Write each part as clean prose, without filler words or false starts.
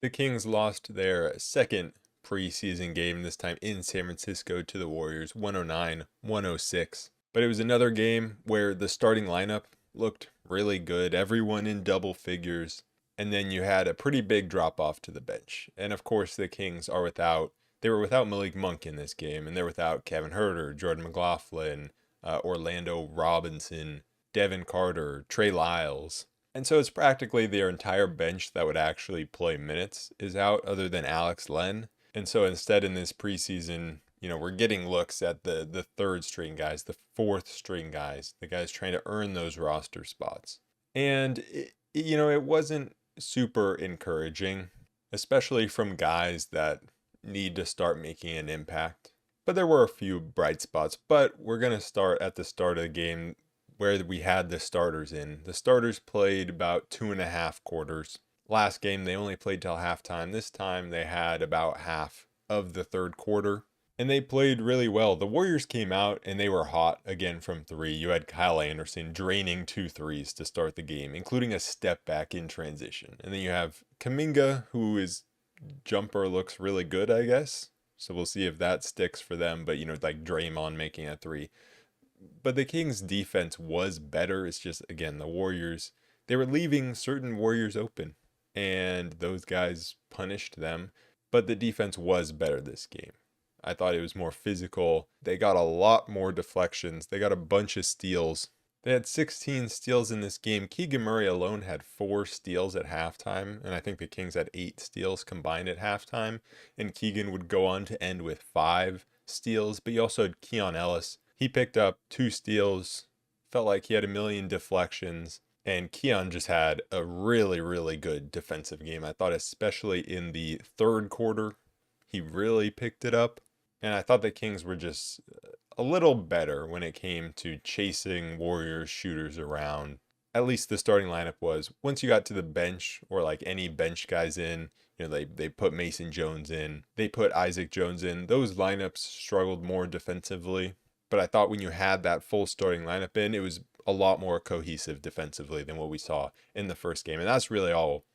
The Kings lost their second preseason game, this time in San Francisco, to the Warriors, 109-106. But it was another game where the starting lineup looked really good, everyone in double figures. And then you had a pretty big drop off to the bench. And of course, the Kings they were without Malik Monk in this game, and they're without Kevin Huerter, Jordan McLaughlin, Orlando Robinson, Devin Carter, Trey Lyles. And so it's practically their entire bench that would actually play minutes is out, other than Alex Len. And so instead, in this preseason, we're getting looks at the third string guys, the fourth string guys, the guys trying to earn those roster spots. And it wasn't super encouraging, especially from guys that need to start making an impact. But there were a few bright spots. But we're going to start at the start of the game where we had the starters in. The starters played about 2.5 quarters. Last game, they only played till halftime. This time, they had about half of the third quarter. And they played really well. The Warriors came out and they were hot again from three. You had Kyle Anderson draining 2 threes to start the game, including a step back in transition. And then you have Kuminga, who his jumper looks really good, I guess. So we'll see if that sticks for them. But, like Draymond making a 3. But the Kings' defense was better. It's just, again, the Warriors, they were leaving certain Warriors open. And those guys punished them. But the defense was better this game. I thought it was more physical. They got a lot more deflections. They got a bunch of steals. They had 16 steals in this game. Keegan Murray alone had 4 steals at halftime. And I think the Kings had 8 steals combined at halftime. And Keegan would go on to end with 5 steals. But you also had Keon Ellis. He picked up 2 steals. Felt like he had a million deflections. And Keon just had a really, really good defensive game. I thought especially in the third quarter, he really picked it up. And I thought the Kings were just a little better when it came to chasing Warriors shooters around. At least the starting lineup was. Once you got to the bench, or like any bench guys in, they put Mason Jones in. They put Isaac Jones in. Those lineups struggled more defensively. But I thought when you had that full starting lineup in, it was a lot more cohesive defensively than what we saw in the first game. And that's really all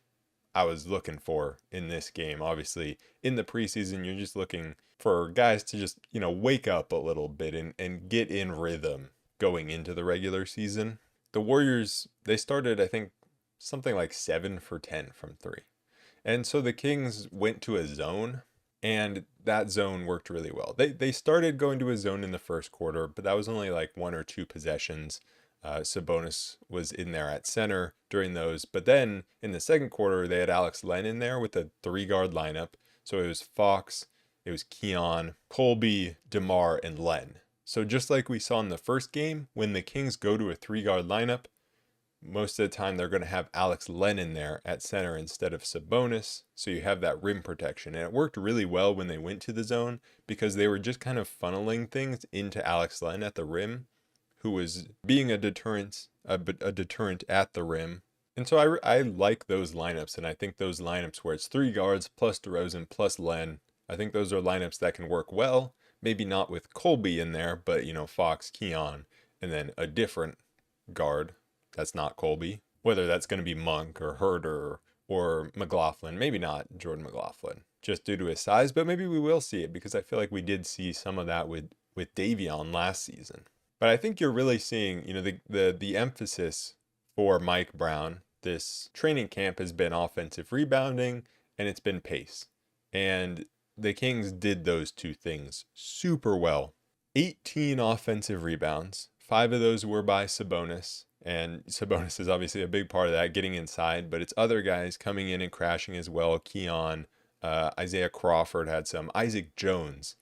I was looking for in this game. Obviously, in the preseason, you're just looking for guys to just, wake up a little bit and get in rhythm going into the regular season. The Warriors, they started, I think, something like 7 for 10 from 3. And so the Kings went to a zone, and that zone worked really well. They started going to a zone in the first quarter, but that was only like 1 or 2 possessions. Sabonis was in there at center during those. But then in the second quarter, they had Alex Len in there with a 3-guard lineup. So it was Fox, it was Keon, Colby, DeMar, and Len. So just like we saw in the first game, when the Kings go to a 3-guard lineup, most of the time they're going to have Alex Len in there at center instead of Sabonis. So you have that rim protection. And it worked really well when they went to the zone because they were just kind of funneling things into Alex Len at the rim, who was being a deterrent at the rim. And so I like those lineups, and I think those lineups where it's 3 guards plus DeRozan plus Len, I think those are lineups that can work well. Maybe not with Colby in there, but Fox, Keon, and then a different guard that's not Colby. Whether that's going to be Monk or Herder or McLaughlin, maybe not Jordan McLaughlin, just due to his size, but maybe we will see it because I feel like we did see some of that with Davion last season. But I think you're really seeing, the emphasis for Mike Brown this training camp has been offensive rebounding and it's been pace. And the Kings did those 2 things super well. 18 offensive rebounds. 5 of those were by Sabonis. And Sabonis is obviously a big part of that, getting inside. But it's other guys coming in and crashing as well. Keon, Isaiah Crawford had some. Isaac Jones.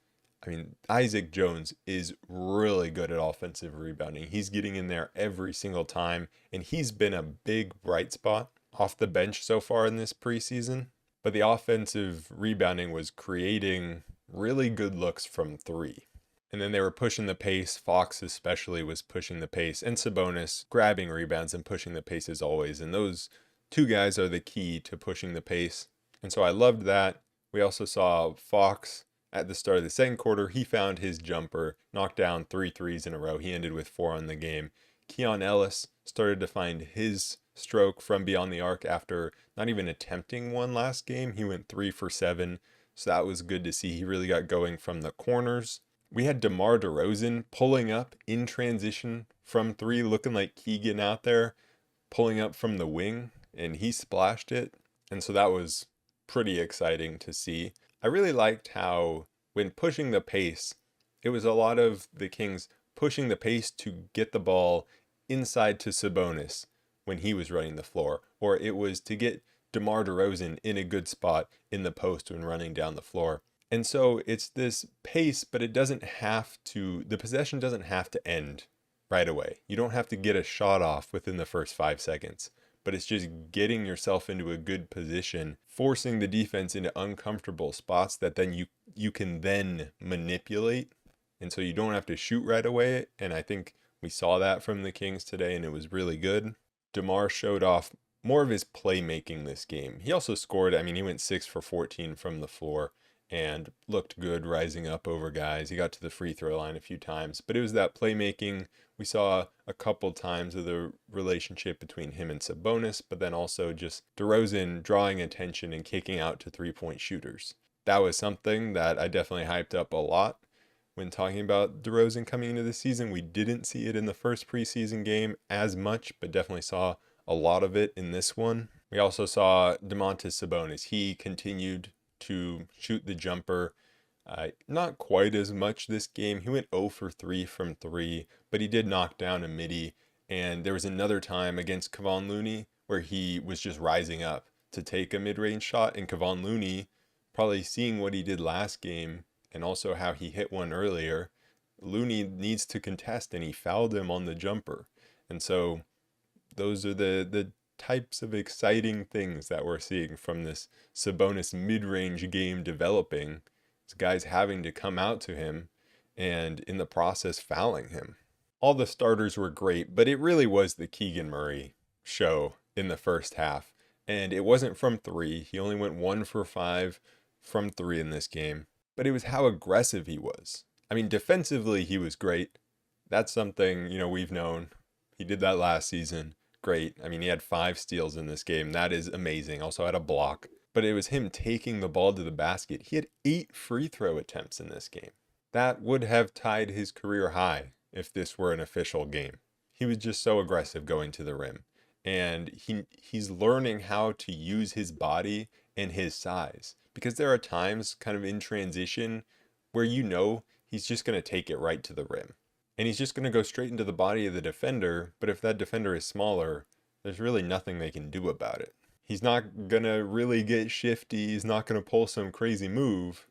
Isaac Jones is really good at offensive rebounding. He's getting in there every single time, and he's been a big bright spot off the bench so far in this preseason. But the offensive rebounding was creating really good looks from 3. And then they were pushing the pace. Fox especially was pushing the pace, and Sabonis grabbing rebounds and pushing the pace as always. And those 2 guys are the key to pushing the pace. And so I loved that. We also saw Fox at the start of the second quarter. He found his jumper, knocked down 3 threes in a row. He ended with 4 on the game. Keon Ellis started to find his stroke from beyond the arc after not even attempting one last game. He went 3 for 7. So that was good to see. He really got going from the corners. We had DeMar DeRozan pulling up in transition from 3, looking like Keegan out there, pulling up from the wing, and he splashed it. And so that was pretty exciting to see. I really liked how when pushing the pace, it was a lot of the Kings pushing the pace to get the ball inside to Sabonis when he was running the floor, or it was to get DeMar DeRozan in a good spot in the post when running down the floor. And so it's this pace, but it doesn't have to, the possession doesn't have to end right away. You don't have to get a shot off within the first 5 seconds, but it's just getting yourself into a good position, forcing the defense into uncomfortable spots that then you can then manipulate. And so you don't have to shoot right away. And I think we saw that from the Kings today, and it was really good. DeMar showed off more of his playmaking this game. He also scored, I mean, he went 6 for 14 from the floor and looked good rising up over guys. He got to the free throw line a few times, but it was that playmaking. We saw a couple times of the relationship between him and Sabonis, but then also just DeRozan drawing attention and kicking out to three-point shooters. That was something that I definitely hyped up a lot when talking about DeRozan coming into the season. We didn't see it in the first preseason game as much, but definitely saw a lot of it in this one. We also saw Domantas Sabonis. He continued to shoot the jumper. Not quite as much this game. He went 0 for 3 from 3, but he did knock down a midi. And there was another time against Kevon Looney where he was just rising up to take a mid-range shot. And Kevon Looney, probably seeing what he did last game and also how he hit one earlier, Looney needs to contest, and he fouled him on the jumper. And so those are the types of exciting things that we're seeing from this Sabonis mid-range game developing. This guy's having to come out to him and in the process fouling him. All the starters were great, but it really was the Keegan Murray show in the first half. And it wasn't from 3. He only went 1 for 5 from 3 in this game. But it was how aggressive he was. I mean, defensively, he was great. That's something, we've known. He did that last season. Great. I mean, he had 5 steals in this game. That is amazing. Also had a block. But it was him taking the ball to the basket. He had 8 free throw attempts in this game. That would have tied his career high if this were an official game. He was just so aggressive going to the rim. And he's learning how to use his body and his size. Because there are times kind of in transition where he's just going to take it right to the rim. And he's just going to go straight into the body of the defender. But if that defender is smaller, there's really nothing they can do about it. He's not going to really get shifty. He's not going to pull some crazy move.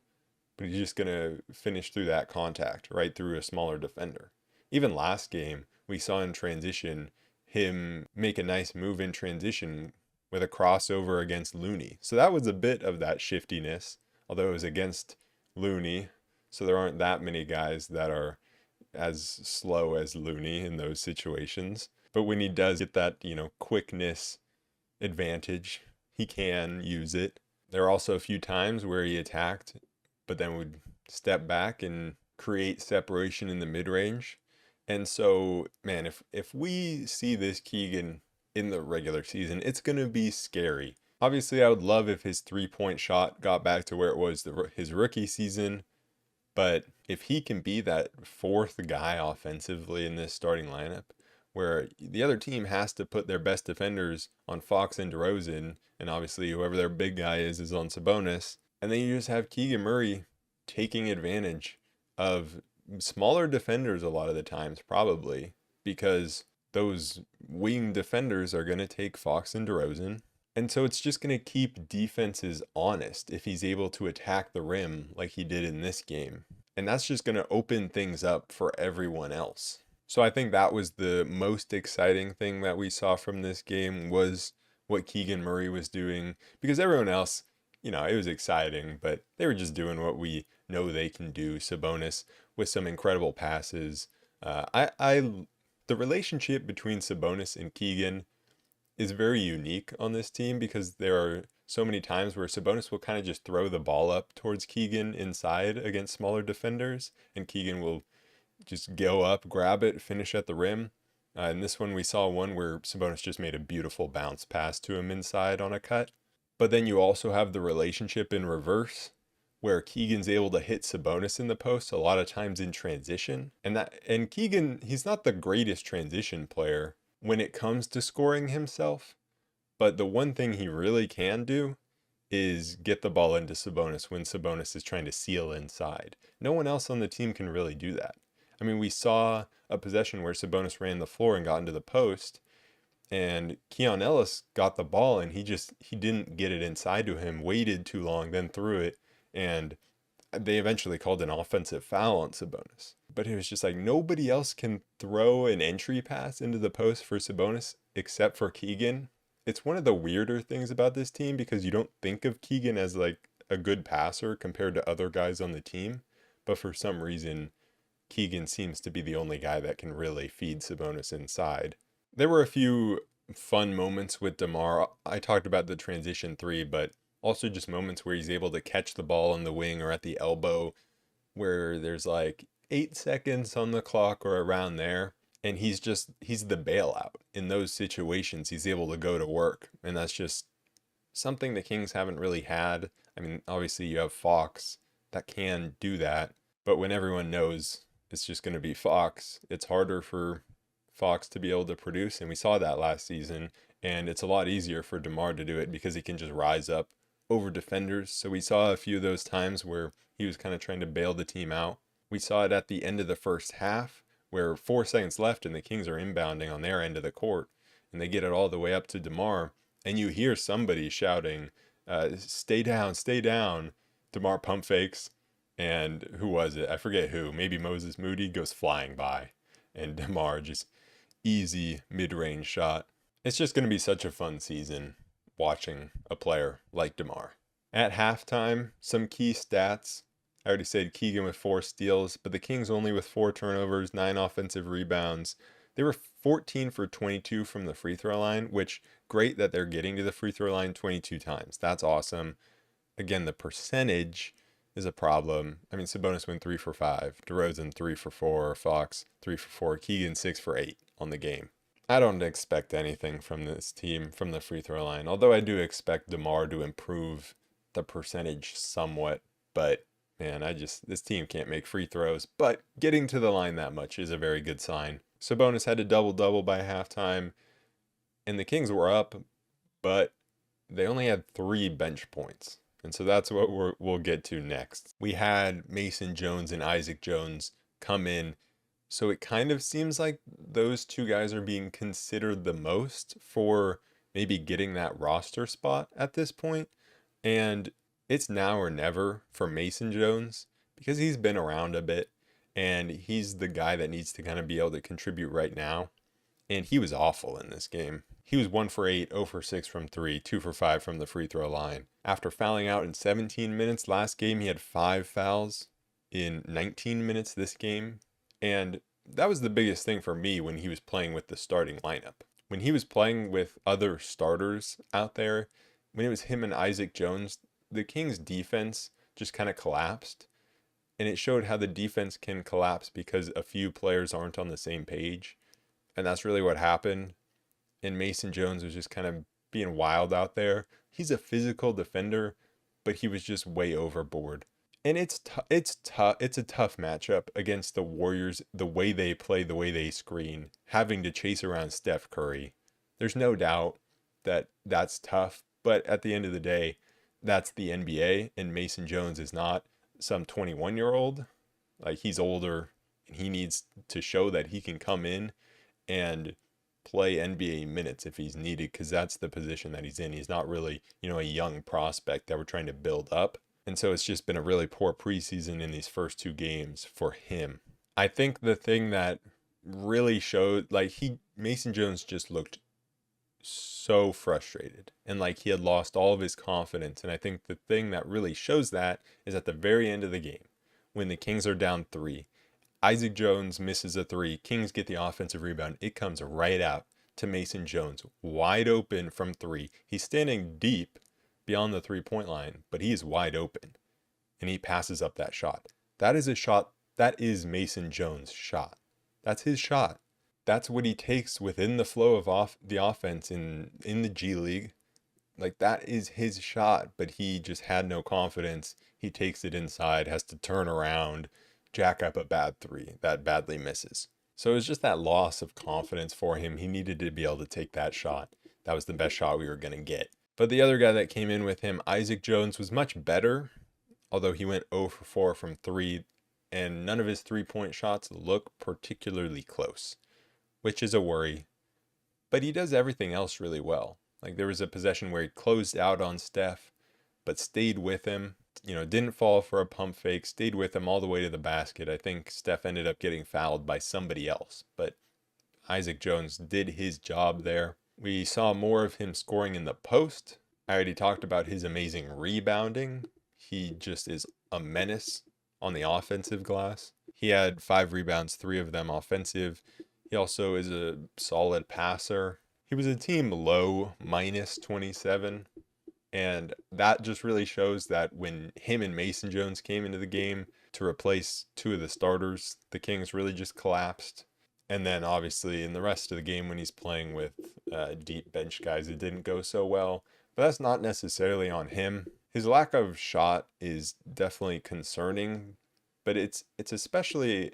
But he's just going to finish through that contact, right through a smaller defender. Even last game, we saw in transition him make a nice move in transition with a crossover against Looney. So that was a bit of that shiftiness, although it was against Looney. So there aren't that many guys that are as slow as Looney in those situations. But when he does get that, quickness advantage, he can use it. There are also a few times where he attacked, but then would step back and create separation in the mid-range. And so, man, if we see this Keegan in the regular season, it's going to be scary. Obviously, I would love if his three-point shot got back to where it was his rookie season. But if he can be that fourth guy offensively in this starting lineup, where the other team has to put their best defenders on Fox and DeRozan, and obviously whoever their big guy is on Sabonis, and then you just have Keegan Murray taking advantage of smaller defenders a lot of the times, probably, because those wing defenders are going to take Fox and DeRozan. And so it's just going to keep defenses honest if he's able to attack the rim like he did in this game. And that's just going to open things up for everyone else. So I think that was the most exciting thing that we saw from this game, was what Keegan Murray was doing. Because everyone else, it was exciting, but they were just doing what we know they can do. Sabonis with some incredible passes. The relationship between Sabonis and Keegan is very unique on this team, because there are so many times where Sabonis will kind of just throw the ball up towards Keegan inside against smaller defenders, and Keegan will just go up, grab it, finish at the rim. In this one, we saw one where Sabonis just made a beautiful bounce pass to him inside on a cut. But then you also have the relationship in reverse, where Keegan's able to hit Sabonis in the post a lot of times in transition. And Keegan, he's not the greatest transition player when it comes to scoring himself. But the one thing he really can do is get the ball into Sabonis when Sabonis is trying to seal inside. No one else on the team can really do that. I mean, we saw a possession where Sabonis ran the floor and got into the post, and Keon Ellis got the ball and he didn't get it inside to him, waited too long, then threw it, and they eventually called an offensive foul on Sabonis. But it was just like nobody else can throw an entry pass into the post for Sabonis except for Keegan. It's one of the weirder things about this team because you don't think of Keegan as like a good passer compared to other guys on the team, but for some reason Keegan seems to be the only guy that can really feed Sabonis inside. There were a few fun moments with DeMar. I talked about the transition three, but also just moments where he's able to catch the ball on the wing or at the elbow where there's like 8 seconds on the clock or around there. And he's the bailout. In those situations, he's able to go to work. And that's just something the Kings haven't really had. I mean, obviously you have Fox that can do that. But when everyone knows it's just going to be Fox, it's harder for Fox to be able to produce. And we saw that last season. And it's a lot easier for DeMar to do it because he can just rise up over defenders. So we saw a few of those times where he was kind of trying to bail the team out. We saw it at the end of the first half where 4 seconds left and the Kings are inbounding on their end of the court. And they get it all the way up to DeMar. And you hear somebody shouting, stay down, stay down. DeMar pump fakes. And who was it? I forget who. Maybe Moses Moody goes flying by. And DeMar just easy mid-range shot. It's just going to be such a fun season watching a player like DeMar. At halftime, some key stats. I already said Keegan with 4 steals, but the Kings only with 4 turnovers, 9 offensive rebounds. They were 14 for 22 from the free throw line, which great that they're getting to the free throw line 22 times. That's awesome. Again, the percentage is a problem. I mean, Sabonis went 3 for 5, DeRozan 3 for 4, Fox 3 for 4, Keegan 6 for 8 on the game. I don't expect anything from this team from the free throw line, although I do expect DeMar to improve the percentage somewhat, but man, this team can't make free throws, but getting to the line that much is a very good sign. Sabonis had a double-double by halftime, and the Kings were up, but they only had 3 bench points. And so that's what we'll get to next. We had Mason Jones and Isaac Jones come in. So it kind of seems like those 2 guys are being considered the most for maybe getting that roster spot at this point. And it's now or never for Mason Jones because he's been around a bit and he's the guy that needs to kind of be able to contribute right now. And he was awful in this game. He was 1 for 8, 0 for 6 from 3, 2 for 5 from the free throw line. After fouling out in 17 minutes last game, he had 5 fouls in 19 minutes this game. And that was the biggest thing for me when he was playing with the starting lineup. When he was playing with other starters out there, when it was him and Isaac Jones, the Kings' defense just kind of collapsed. And it showed how the defense can collapse because a few players aren't on the same page. And that's really what happened. And Mason Jones was just kind of being wild out there. He's a physical defender, but he was just way overboard. And it's a tough matchup against the Warriors, the way they play, the way they screen, having to chase around Steph Curry. There's no doubt that that's tough, but at the end of the day, that's the NBA, and Mason Jones is not some 21-year-old. Like, he's older, and he needs to show that he can come in and play NBA minutes if he's needed, because that's the position that he's in. He's not really, a young prospect that we're trying to build up. And so it's just been a really poor preseason in these first 2 games for him. I think the thing that really showed, Mason Jones just looked so frustrated and like he had lost all of his confidence. And I think the thing that really shows that is at the very end of the game, when the Kings are down 3, Isaac Jones misses a 3, Kings get the offensive rebound. It comes right out to Mason Jones, wide open from 3. He's standing deep beyond the 3-point line, but he is wide open, and he passes up that shot. That is a shot. That is Mason Jones' shot. That's his shot. that's what he takes within the flow of the offense in the G League. Like that is his shot, but he just had no confidence. He takes it inside, has to turn around, jack up a bad three that badly misses. So it was just that loss of confidence for him. He needed to be able to take that shot. That was the best shot we were going to get. But the other guy that came in with him, Isaac Jones, was much better, although he went 0 for 4 from 3, and none of his 3-point shots look particularly close, which is a worry. But he does everything else really well. Like there was a possession where he closed out on Steph, but stayed with him. Didn't fall for a pump fake, stayed with him all the way to the basket. I think Steph ended up getting fouled by somebody else, but Isaac Jones did his job there. We saw more of him scoring in the post. I already talked about his amazing rebounding. He just is a menace on the offensive glass. He had 5 rebounds, 3 of them offensive. He also is a solid passer. He was a team low -27. And that just really shows that when him and Mason Jones came into the game to replace 2 of the starters, the Kings really just collapsed. And then obviously in the rest of the game when he's playing with deep bench guys, it didn't go so well. But that's not necessarily on him. His lack of shot is definitely concerning, but it's especially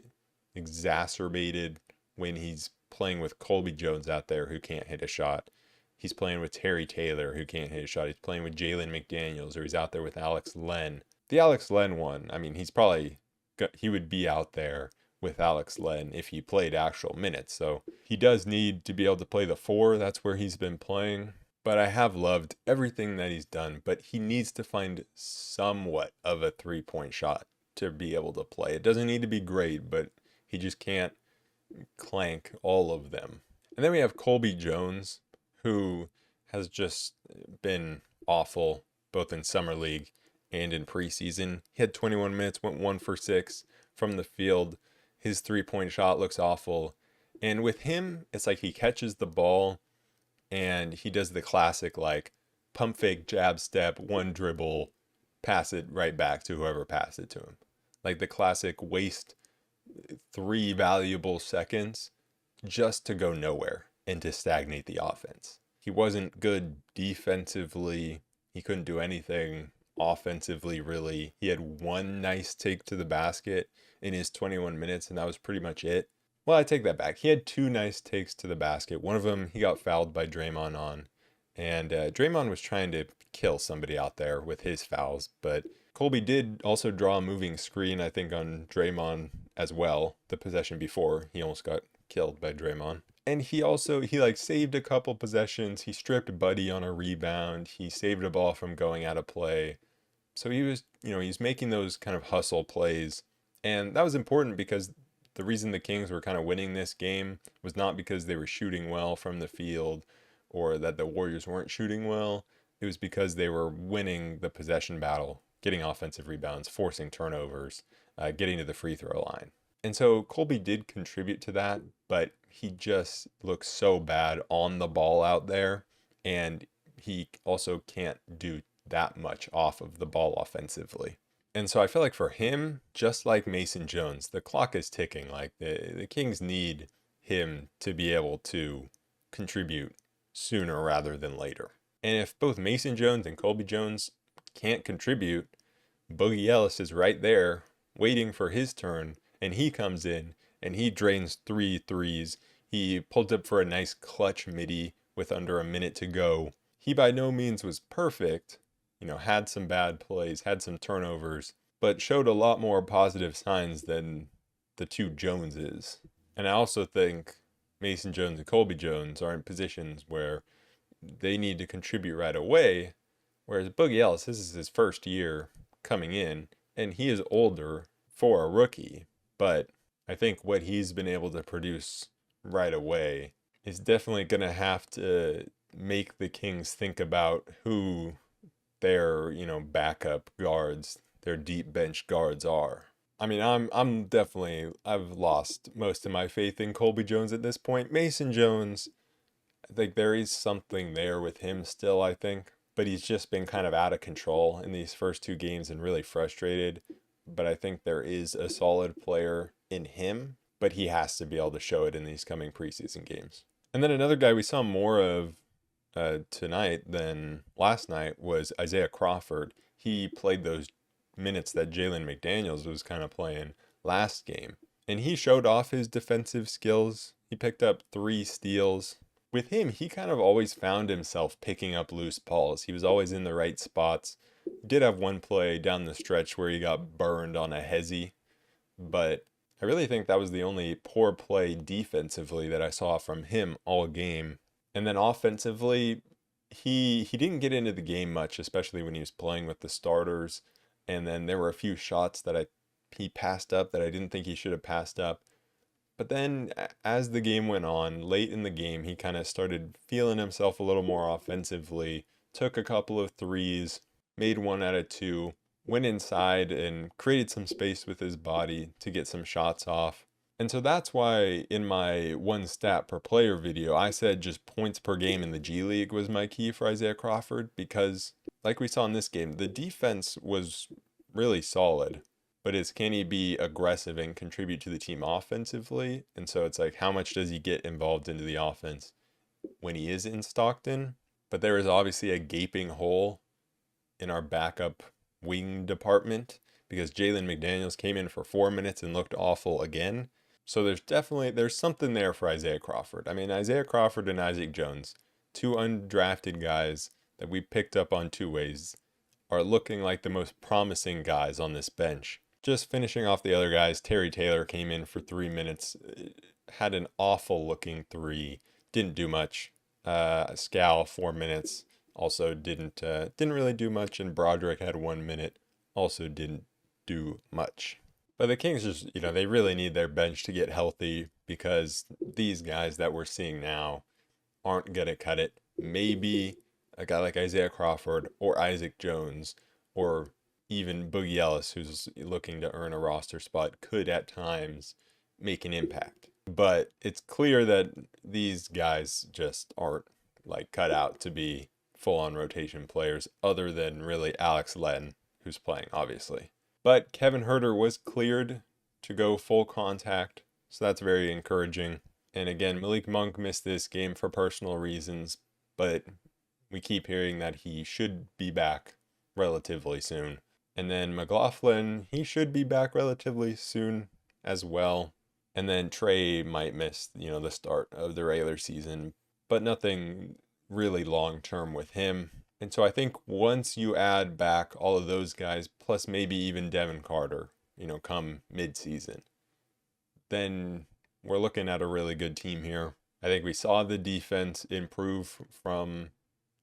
exacerbated when he's playing with Colby Jones out there who can't hit a shot. He's playing with Terry Taylor who can't hit a shot. He's playing with Jalen McDaniels, or he's out there with Alex Len. The Alex Len one, I mean, he would be out there with Alex Len if he played actual minutes. So he does need to be able to play the 4. That's where he's been playing. But I have loved everything that he's done. But he needs to find somewhat of a 3-point shot to be able to play. It doesn't need to be great, but he just can't clank all of them. And then we have Colby Jones, who has just been awful both in Summer League and in preseason. He had 21 minutes, went 1 for 6 from the field. His 3-point shot looks awful. And with him, it's like he catches the ball and he does the classic like pump fake, jab step, 1 dribble, pass it right back to whoever passed it to him. Like the classic waste 3 valuable seconds just to go nowhere and to stagnate the offense. He wasn't good defensively. He couldn't do anything offensively, really. He had 1 nice take to the basket in his 21 minutes, and that was pretty much it. Well, I take that back. He had 2 nice takes to the basket. One of them, he got fouled by Draymond on. And Draymond was trying to kill somebody out there with his fouls. But Colby did also draw a moving screen, I think, on Draymond as well. The possession before, he almost got killed by Draymond. And he saved a couple possessions. He stripped Buddy on a rebound. He saved a ball from going out of play. So he was, he's making those kind of hustle plays. And that was important because the reason the Kings were kind of winning this game was not because they were shooting well from the field or that the Warriors weren't shooting well. It was because they were winning the possession battle, getting offensive rebounds, forcing turnovers, getting to the free throw line. And so Colby did contribute to that, but he just looks so bad on the ball out there. And he also can't do that much off of the ball offensively. And so I feel like for him, just like Mason Jones, the clock is ticking. Like the Kings need him to be able to contribute sooner rather than later. And if both Mason Jones and Colby Jones can't contribute, Boogie Ellis is right there waiting for his turn, and he comes in and he drains 3 threes. He pulled up for a nice clutch midi with under a minute to go. He by no means was perfect, had some bad plays, had some turnovers, but showed a lot more positive signs than the 2 Joneses. And I also think Mason Jones and Colby Jones are in positions where they need to contribute right away, whereas Boogie Ellis, this is his first year coming in, and he is older for a rookie, but I think what he's been able to produce right away is definitely going to have to make the Kings think about who their, backup guards, their deep bench guards are. I mean, I've lost most of my faith in Colby Jones at this point. Mason Jones, I think there is something there with him still, I think, but he's just been kind of out of control in these first 2 games and really frustrated. But I think there is a solid player in him. but he has to be able to show it in these coming preseason games. And then another guy we saw more of tonight than last night was Isaiah Crawford. He played those minutes that Jalen McDaniels was kind of playing last game. And he showed off his defensive skills. He picked up 3 steals. With him, he kind of always found himself picking up loose balls. He was always in the right spots. He did have one play down the stretch where he got burned on a hezzy, but I really think that was the only poor play defensively that I saw from him all game. And then offensively, he didn't get into the game much, especially when he was playing with the starters. And then there were a few shots that he passed up that I didn't think he should have passed up. But then as the game went on, late in the game, he kind of started feeling himself a little more offensively, took a couple of threes, made 1 out of 2, went inside and created some space with his body to get some shots off. And so that's why in my 1 stat per player video, I said just points per game in the G League was my key for Isaiah Crawford, because like we saw in this game, the defense was really solid. But can he be aggressive and contribute to the team offensively? And so it's like, how much does he get involved into the offense when he is in Stockton? But there is obviously a gaping hole in our backup wing department because Jalen McDaniels came in for 4 minutes and looked awful again. So there's something there for Isaiah Crawford. I mean, Isaiah Crawford and Isaac Jones, 2 undrafted guys that we picked up on 2 ways, are looking like the most promising guys on this bench. Just finishing off the other guys, Terry Taylor came in for 3 minutes, had an awful looking 3, didn't do much. Scal 4 minutes, also didn't really do much, and Broderick had 1 minute, also didn't do much. But the Kings just, they really need their bench to get healthy, because these guys that we're seeing now aren't gonna cut it. Maybe a guy like Isaiah Crawford or Isaac Jones or even Boogie Ellis, who's looking to earn a roster spot, could at times make an impact. But it's clear that these guys just aren't cut out to be full-on rotation players, other than really Alex Len, who's playing, obviously. But Kevin Huerter was cleared to go full contact, so that's very encouraging. And again, Malik Monk missed this game for personal reasons, but we keep hearing that he should be back relatively soon. And then McLaughlin, he should be back relatively soon as well. And then Trey might miss, the start of the regular season, but nothing really long-term with him. And so I think once you add back all of those guys, plus maybe even Devin Carter, come mid-season, then we're looking at a really good team here. I think we saw the defense improve from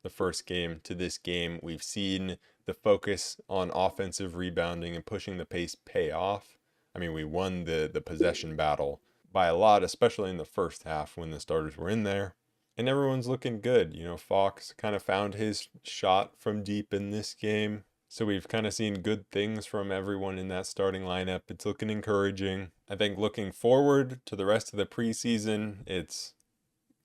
the first game to this game. We've seen the focus on offensive rebounding and pushing the pace pay off. I mean, we won the possession battle by a lot, especially in the first half when the starters were in there. And everyone's looking good. Fox kind of found his shot from deep in this game. So we've kind of seen good things from everyone in that starting lineup. It's looking encouraging. I think looking forward to the rest of the preseason, it's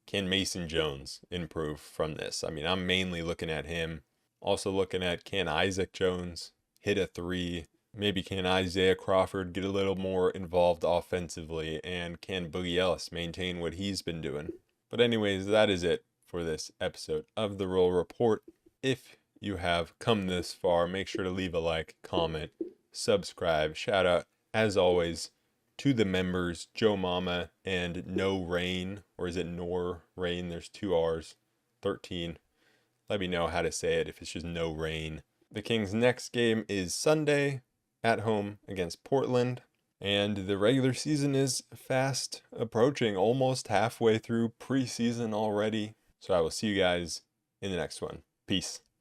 can Mason Jones improve from this? I mean, I'm mainly looking at him. Also looking at, can Isaac Jones hit a 3? Maybe can Isaiah Crawford get a little more involved offensively? And can Boogie Ellis maintain what he's been doing? But anyways, that is it for this episode of The Roll Report. If you have come this far, make sure to leave a like, comment, subscribe. Shout out, as always, to the members, Joe Mama and No Rain, or is it Nor Rain? There's 2 R's, 13. Let me know how to say it if it's just No Rain. The Kings' next game is Sunday at home against Portland. And the regular season is fast approaching, almost halfway through preseason already. So I will see you guys in the next one. Peace.